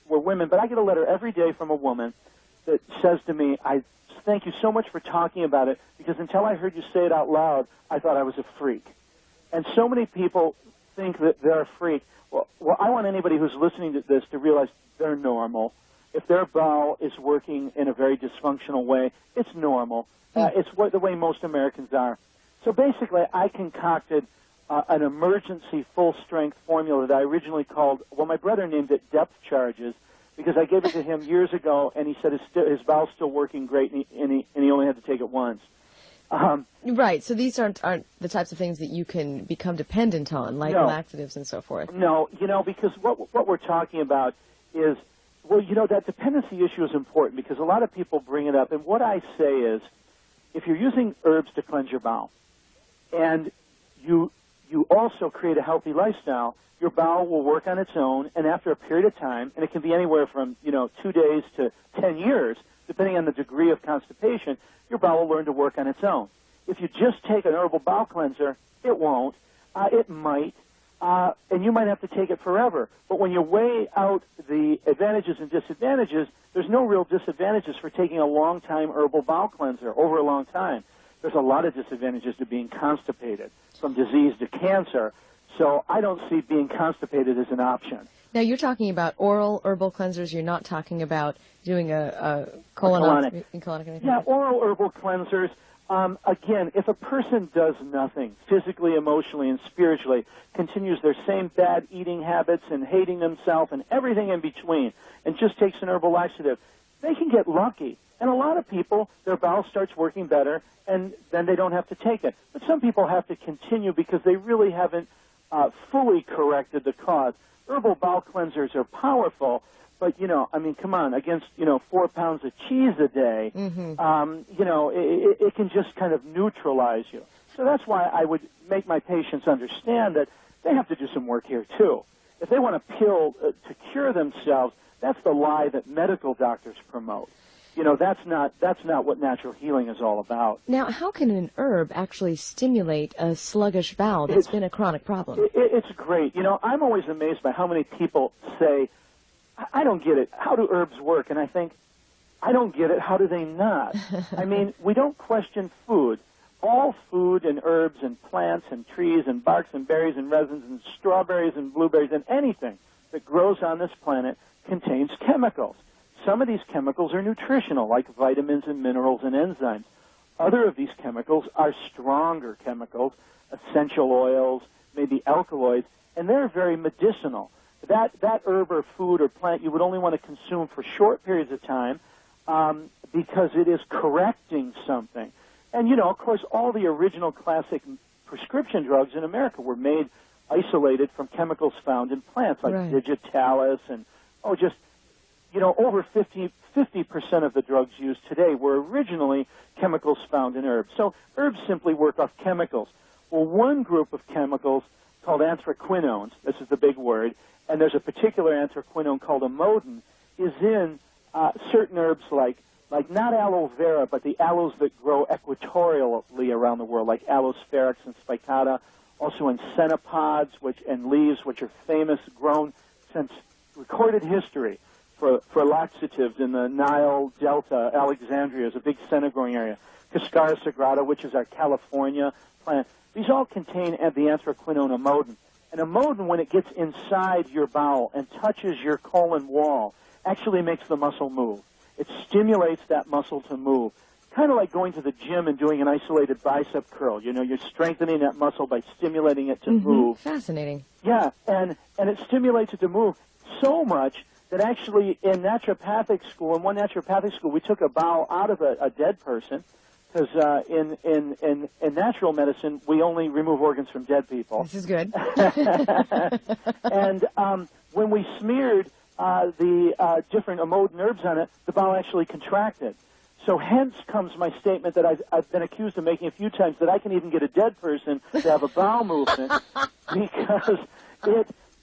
women, but I get a letter every day from a woman that says to me, I thank you so much for talking about it, because until I heard you say it out loud, I thought I was a freak. And so many people think that they're a freak. Well, I want anybody who's listening to this to realize they're normal. If their bowel is working in a very dysfunctional way, it's normal. It's the way most Americans are. So basically, I concocted an emergency full-strength formula that I originally called, well, my brother named it depth charges, because I gave it to him years ago, and he said his bowel's still working great, and he only had to take it once. Right, so these aren't the types of things that you can become dependent on, like laxatives and so forth. No, because what we're talking about is, that dependency issue is important because a lot of people bring it up, and what I say is, if you're using herbs to cleanse your bowel, and you also create a healthy lifestyle, your bowel will work on its own, and after a period of time, and it can be anywhere from 2 days to 10 years, depending on the degree of constipation, your bowel will learn to work on its own. If you just take an herbal bowel cleanser, it won't. It might, and you might have to take it forever. But when you weigh out the advantages and disadvantages, there's no real disadvantages for taking a long-time herbal bowel cleanser over a long time. There's a lot of disadvantages to being constipated, from disease to cancer. So I don't see being constipated as an option. Now, you're talking about oral herbal cleansers. You're not talking about doing a colonic. Yeah, oral herbal cleansers. Again, if a person does nothing physically, emotionally, and spiritually, continues their same bad eating habits and hating themselves and everything in between, and just takes an herbal laxative, they can get lucky. And a lot of people, their bowel starts working better, and then they don't have to take it. But some people have to continue because they really haven't fully corrected the cause. Herbal bowel cleansers are powerful, but, come on, against, 4 pounds of cheese a day, it can just kind of neutralize you. So that's why I would make my patients understand that they have to do some work here, too. If they want a pill to cure themselves, that's the lie that medical doctors promote. That's not what natural healing is all about. Now, how can an herb actually stimulate a sluggish bowel that's been a chronic problem? It's great. I'm always amazed by how many people say, I don't get it. How do herbs work? And I think, I don't get it. How do they not? I mean, we don't question food. All food and herbs and plants and trees and barks and berries and resins and strawberries and blueberries and anything that grows on this planet contains chemicals. Some of these chemicals are nutritional, like vitamins and minerals and enzymes. Other of these chemicals are stronger chemicals, essential oils, maybe alkaloids, and they're very medicinal. That herb or food or plant you would only want to consume for short periods of time because it is correcting something. And, of course, all the original classic prescription drugs in America were made isolated from chemicals found in plants, like digitalis and, over 50% of the drugs used today were originally chemicals found in herbs. So herbs simply work off chemicals. Well, one group of chemicals called anthraquinones, this is the big word, and there's a particular anthraquinone called amodin, is in certain herbs like not aloe vera, but the aloes that grow equatorially around the world, like Aloe sphaerix and spicata, also in cenopods and leaves, which are famous, grown since recorded history for laxatives in the Nile Delta. Alexandria is a big senna-growing area. Cascara sagrada, which is our California plant. These all contain the anthraquinone amodin. And amodin, when it gets inside your bowel and touches your colon wall, actually makes the muscle move. It stimulates that muscle to move. Kind of like going to the gym and doing an isolated bicep curl. You're strengthening that muscle by stimulating it to move. Fascinating. Yeah, and it stimulates it to move so much that actually in one naturopathic school, we took a bowel out of a dead person, because in natural medicine, we only remove organs from dead people. This is good. And when we smeared the different amodin herbs on it, the bowel actually contracted. So hence comes my statement that I've been accused of making a few times, that I can even get a dead person to have a bowel movement, because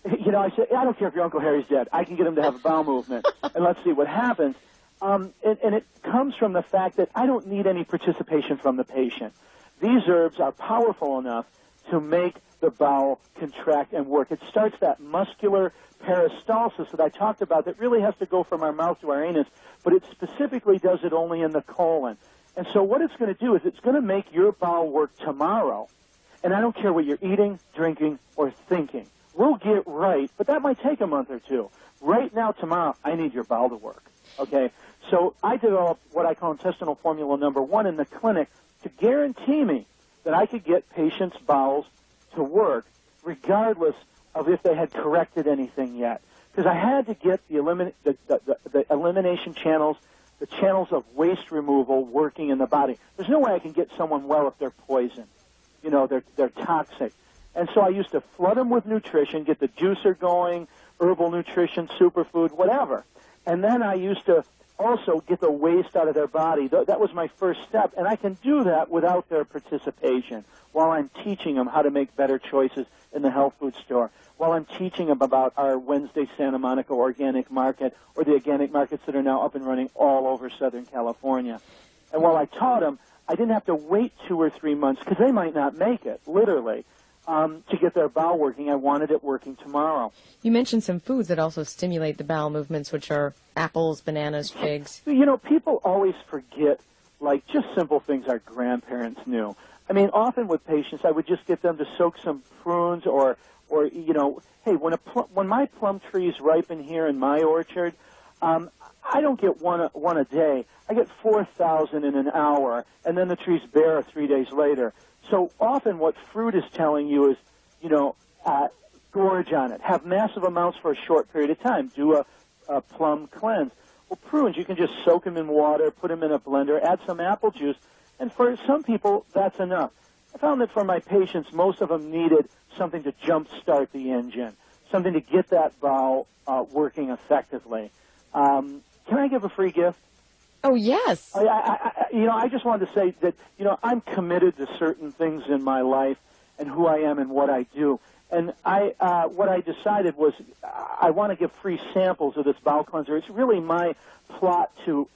I said, I don't care if your Uncle Harry's dead. I can get him to have a bowel movement, and let's see what happens. And it comes from the fact that I don't need any participation from the patient. These herbs are powerful enough to make the bowel contract and work. It starts that muscular peristalsis that I talked about that really has to go from our mouth to our anus, but it specifically does it only in the colon. And so what it's going to do is it's going to make your bowel work tomorrow. And I don't care what you're eating, drinking, or thinking. We'll get right, but that might take a month or two. Right now, tomorrow, I need your bowel to work. Okay? So I developed what I call intestinal formula number 1 in the clinic to guarantee me that I could get patients' bowels to work regardless of if they had corrected anything yet. Because I had to get the elimination channels, the channels of waste removal working in the body. There's no way I can get someone well if they're poison. You know, they're toxic. And so I used to flood them with nutrition, get the juicer going, herbal nutrition, superfood, whatever. And then I used to also get the waste out of their body. That was my first step. And I can do that without their participation while I'm teaching them how to make better choices in the health food store, while I'm teaching them about our Wednesday Santa Monica organic market or the organic markets that are now up and running all over Southern California. And while I taught them, I didn't have to wait 2 or 3 months because they might not make it, literally, to get their bowel working. I wanted it working tomorrow. You mentioned some foods that also stimulate the bowel movements, which are apples, bananas, figs. You know, people always forget, like, just simple things our grandparents knew. I mean, often with patients, I would just get them to soak some prunes or you know, hey, when my plum trees ripen here in my orchard, I don't get one a day. I get 4,000 in an hour, and then the tree's bare 3 days later. So often what fruit is telling you is, you know, gorge on it. Have massive amounts for a short period of time. Do a plum cleanse. Well, prunes, you can just soak them in water, put them in a blender, add some apple juice, and for some people, that's enough. I found that for my patients, most of them needed something to jump-start the engine, something to get that bowel working effectively. Can I give a free gift? Oh, yes. I just wanted to say that, you know, I'm committed to certain things in my life and who I am and what I do. And what I decided was I want to give free samples of this bowel cleanser. It's really my plot to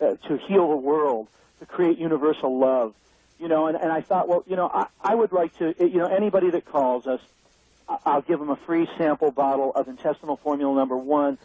heal the world, to create universal love. You know, and I thought, well, you know, I would like to, you know, anybody that calls us, I'll give them a free sample bottle of intestinal formula number 1.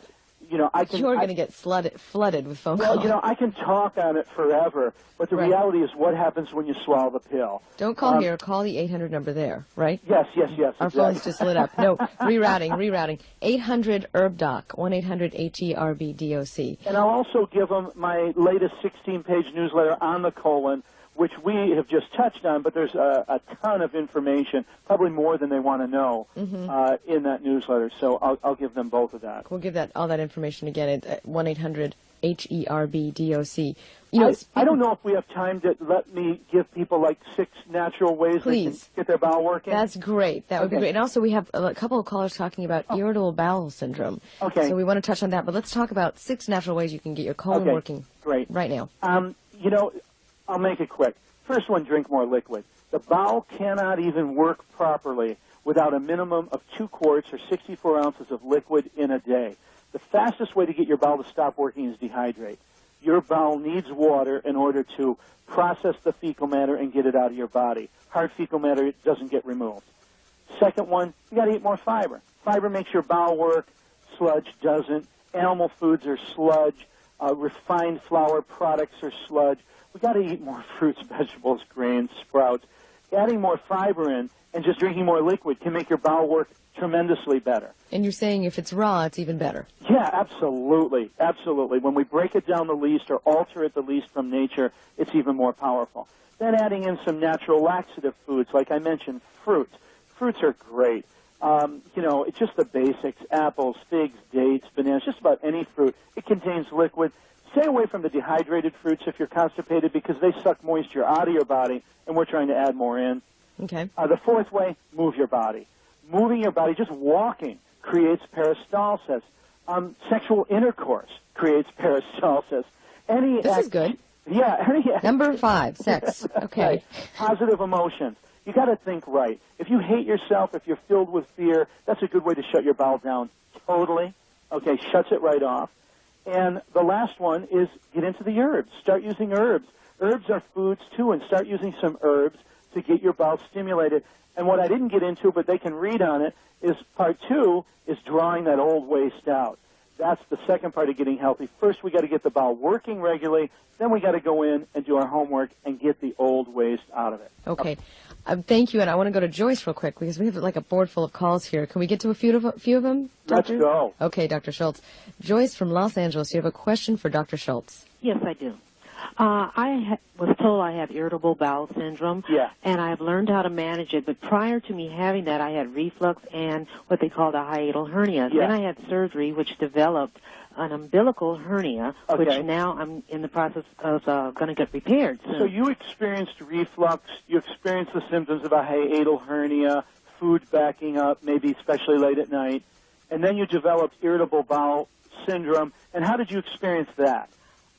You know, You're going to get flooded with phone calls. Well, you know, I can talk on it forever, but the reality is what happens when you swallow the pill. Don't call here. Call the 800 number there, right? Yes. Our exactly. phones just lit up. No, rerouting. 800-HERB-DOC, 1-800-HERB-DOC. And I'll also give them my latest 16-page newsletter on the colon, which we have just touched on, but there's a ton of information, probably more than they want to know, in that newsletter. So I'll give them both of that. We'll give all that information again at 1-800-HERB-DOC. You know, I don't know if we have time to let me give people like 6 natural ways they can get their bowel working. That's great. That would be great. And also we have a couple of callers talking about irritable bowel syndrome. Okay. So we want to touch on that, but let's talk about 6 natural ways you can get your colon working right now. You know, I'll make it quick. First one, drink more liquid. The bowel cannot even work properly without a minimum of 2 quarts or 64 ounces of liquid in a day. The fastest way to get your bowel to stop working is dehydrate. Your bowel needs water in order to process the fecal matter and get it out of your body. Hard fecal matter doesn't get removed. Second one, you got to eat more fiber. Fiber makes your bowel work. Sludge doesn't. Animal foods are sludge. Refined flour products are sludge. We got to eat more fruits, vegetables, grains, sprouts. Adding more fiber in and just drinking more liquid can make your bowel work tremendously better. And you're saying if it's raw, it's even better. Yeah, absolutely. Absolutely. When we break it down the least or alter it the least from nature, it's even more powerful. Then adding in some natural laxative foods, like I mentioned, fruits. Fruits are great. You know, it's just the basics, apples, figs, dates, bananas, just about any fruit. It contains liquid. Stay away from the dehydrated fruits if you're constipated because they suck moisture out of your body, and we're trying to add more in. Okay. The fourth way, move your body. Moving your body, just walking, creates peristalsis. Sexual intercourse creates peristalsis. This is good. Yeah. Number 5, sex. Okay. Right. Positive emotions. You got to think right. If you hate yourself, if you're filled with fear, that's a good way to shut your bowel down totally. Okay, shuts it right off. And the last one is get into the herbs. Start using herbs. Herbs are foods, too, and start using some herbs to get your bowel stimulated. And what I didn't get into, but they can read on it, is part 2 is drawing that old waste out. That's the second part of getting healthy. First, we got to get the bowel working regularly. Then we got to go in and do our homework and get the old waste out of it. Okay. Thank you, and I want to go to Joyce real quick because we have like a board full of calls here. Can we get to a few of them, Doctor? Let's go. Okay, Dr. Schultz. Joyce from Los Angeles, you have a question for Dr. Schultz. Yes, I do. Was told I have irritable bowel syndrome, Yeah. and I've learned how to manage it. But prior to me having that, I had reflux and what they called a hiatal hernia. Yeah. Then I had surgery, which developed an umbilical hernia, Okay. which now I'm in the process of going to get repaired soon. So you experienced reflux, you experienced the symptoms of a hiatal hernia, food backing up, maybe especially late at night, and then you developed irritable bowel syndrome. And how did you experience that?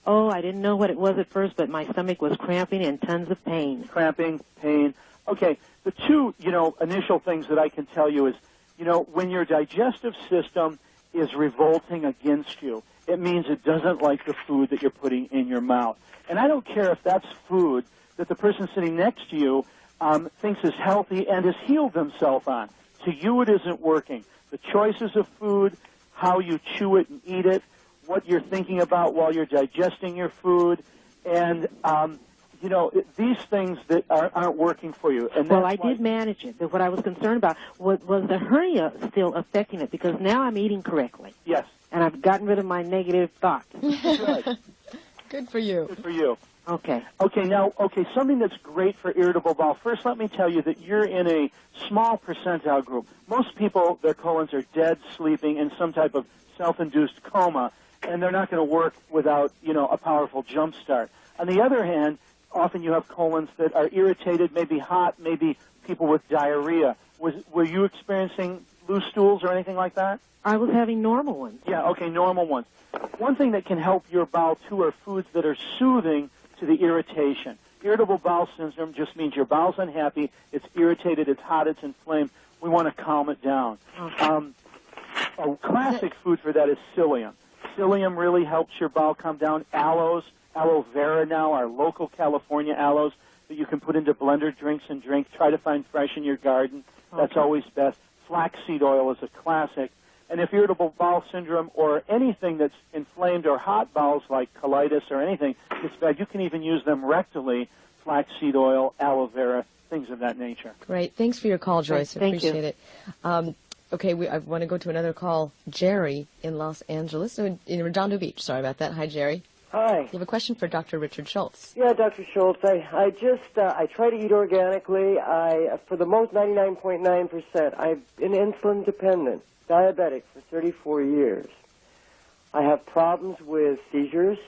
Oh, I didn't know what it was at first, but my stomach was cramping and tons of pain. Cramping, pain. Okay, the two, initial things that I can tell you is, when your digestive system is revolting against you, it means it doesn't like the food that you're putting in your mouth. And I don't care if that's food that the person sitting next to you thinks is healthy and has healed themselves on. To you, it isn't working. The choices of food, how you chew it and eat it, what you're thinking about while you're digesting your food, and these things that aren't working for you. And well, I did manage it, but what I was concerned about was the hernia still affecting it, because now I'm eating correctly. Yes. And I've gotten rid of my negative thoughts. Good. Good for you. Good for you. Okay. Okay, something that's great for irritable bowel. First, let me tell you that you're in a small percentile group. Most people, their colons are dead, sleeping, in some type of self-induced coma, and they're not going to work without, a powerful jump start. On the other hand, often you have colons that are irritated, maybe hot, maybe people with diarrhea. Were you experiencing loose stools or anything like that? I was having normal ones. Yeah, okay, normal ones. One thing that can help your bowel, too, are foods that are soothing to the irritation. Irritable bowel syndrome just means your bowel's unhappy, it's irritated, it's hot, it's inflamed. We want to calm it down. Okay. A classic food for that is psyllium. Psyllium really helps your bowel calm down. Aloes, aloe vera now, our local California aloes that you can put into blender drinks and drink. Try to find fresh in your garden. That's always best. Flaxseed oil is a classic. And if irritable bowel syndrome or anything that's inflamed or hot bowels like colitis or anything gets bad, you can even use them rectally, flaxseed oil, aloe vera, things of that nature. Great. Thanks for your call, Joyce. I Thank you. appreciate it. Okay, I want to go to another call. Jerry in Los Angeles, in Redondo Beach. Sorry about that. Hi, Jerry. Hi. You have a question for Dr. Richard Schultz. Yeah, Dr. Schultz. I try to eat organically. For the most 99.9%, I've been insulin dependent, diabetic for 34 years. I have problems with seizures,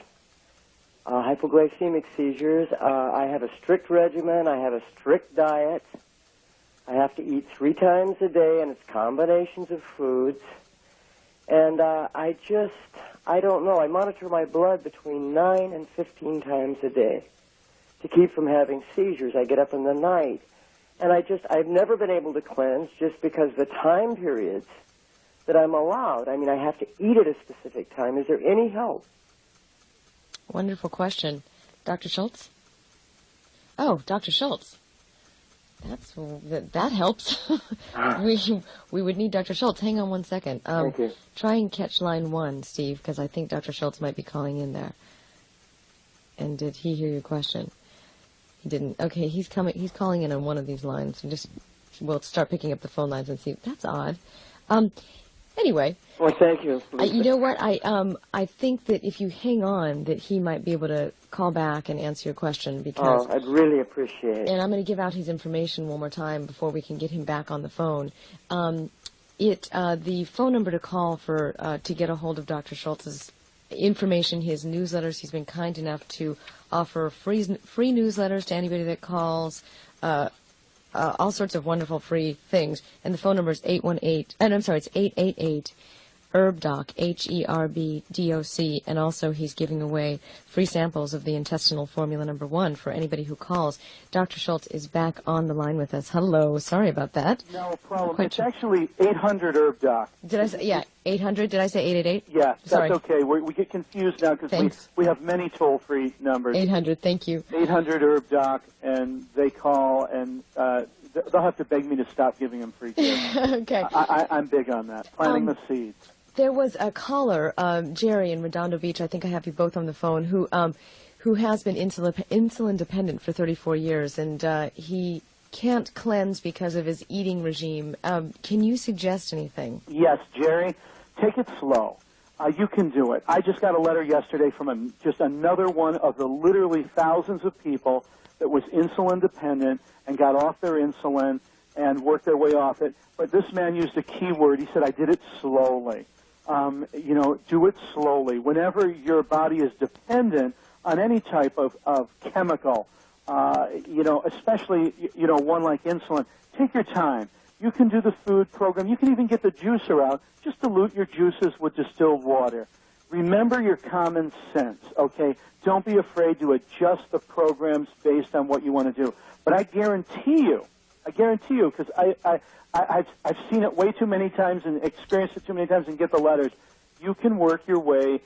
hypoglycemic seizures. I have a strict regimen. I have a strict diet. I have to eat 3 times a day, and it's combinations of foods. And I don't know. I monitor my blood between 9 and 15 times a day to keep from having seizures. I get up in the night. And I've never been able to cleanse just because the time periods that I'm allowed. I mean, I have to eat at a specific time. Is there any help? Wonderful question. Dr. Schultz? Oh, Dr. Schultz. That helps. we would need Dr. Schultz. Hang on one second. Thank you. Try and catch line 1, Steve, because I think Dr. Schultz might be calling in there. And did he hear your question? He didn't. Okay, he's calling in on one of these lines. We'll start picking up the phone lines and see. That's odd. Anyway. Well, thank you. You know what? I think that if you hang on, that he might be able to call back and answer your question, because. Oh, I'd really appreciate it. And I'm going to give out his information one more time before we can get him back on the phone. The phone number to call to get a hold of Dr. Schultz's information, his newsletters. He's been kind enough to offer free newsletters to anybody that calls. All sorts of wonderful free things. And the phone number is 888 HerbDoc, HerbDoc, and also he's giving away free samples of the intestinal formula #1 for anybody who calls. Dr. Schultz is back on the line with us. Hello, sorry about that. No problem. It's actually 800 HerbDoc. Did I say 800? Did I say 888? Yeah, that's sorry. okay. We get confused now because we have many toll-free numbers. 800, thank you. 800 HerbDoc, and they call, and they'll have to beg me to stop giving them free gifts. Okay. I'm big on that, planting the seeds. There was a caller, Jerry in Redondo Beach, I think I have you both on the phone, who has been insulin dependent for 34 years, and he can't cleanse because of his eating regime. Can you suggest anything? Yes, Jerry, take it slow. You can do it. I just got a letter yesterday from just another one of the literally thousands of people that was insulin dependent and got off their insulin and worked their way off it. But this man used a key word. He said, I did it slowly. Do it slowly. Whenever your body is dependent on any type of chemical, especially, one like insulin, take your time. You can do the food program. You can even get the juicer out. Just dilute your juices with distilled water. Remember your common sense, okay? Don't be afraid to adjust the programs based on what you want to do. But I guarantee you, because I've seen it way too many times and experienced it too many times and get the letters, you can work your way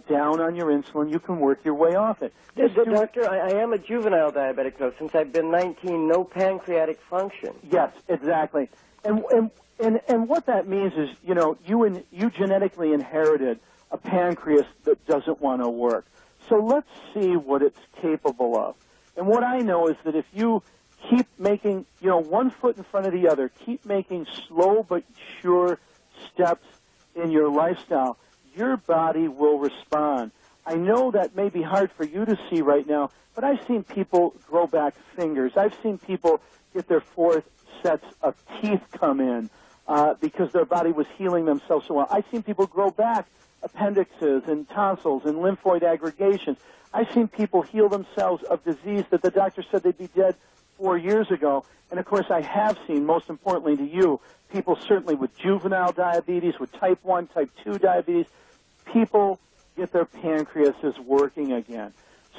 down on your insulin. You can work your way off it. Doctor, I am a juvenile diabetic, though. Since I've been 19, no pancreatic function. Yes, exactly. And what that means is, you genetically inherited a pancreas that doesn't want to work. So let's see what it's capable of. And what I know is that if you keep making, one foot in front of the other, keep making slow but sure steps in your lifestyle, your body will respond. I know that may be hard for you to see right now, but I've seen people grow back fingers. I've seen people get their fourth sets of teeth come in because their body was healing themselves so well. I've seen people grow back appendixes and tonsils and lymphoid aggregations. I've seen people heal themselves of disease that the doctor said they'd be dead 4 years ago. And, of course, I have seen, most importantly to you, people certainly with juvenile diabetes, with type 1, type 2 diabetes, people get their pancreases working again.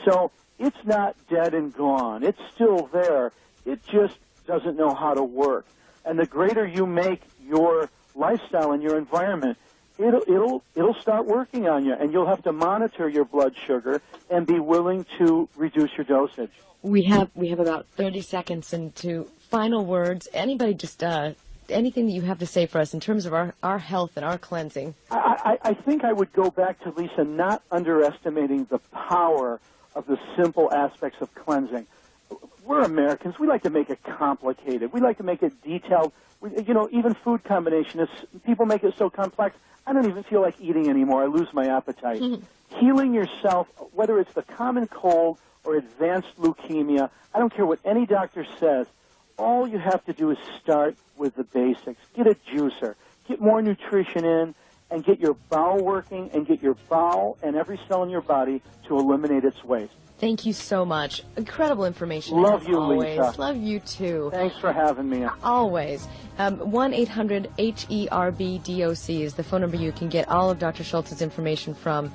So it's not dead and gone. It's still there. It just doesn't know how to work. And the greater you make your lifestyle and your environment, it'll start working on you, and you'll have to monitor your blood sugar and be willing to reduce your dosage. We have about 30 seconds into final words. Anybody just anything that you have to say for us in terms of our health and our cleansing? I think I would go back to, Lisa, not underestimating the power of the simple aspects of cleansing. We're Americans. We like to make it complicated. We like to make it detailed. Even food combination, people make it so complex, I don't even feel like eating anymore. I lose my appetite. Healing yourself, whether it's the common cold or advanced leukemia, I don't care what any doctor says, all you have to do is start with the basics. Get a juicer. Get more nutrition in, and get your bowel working, and get your bowel and every cell in your body to eliminate its waste. Thank you so much. Incredible information. Love you, always. Lisa. Love you, too. Thanks for having me. Always. 1-800-HERB-DOC is the phone number you can get all of Dr. Schultz's information from.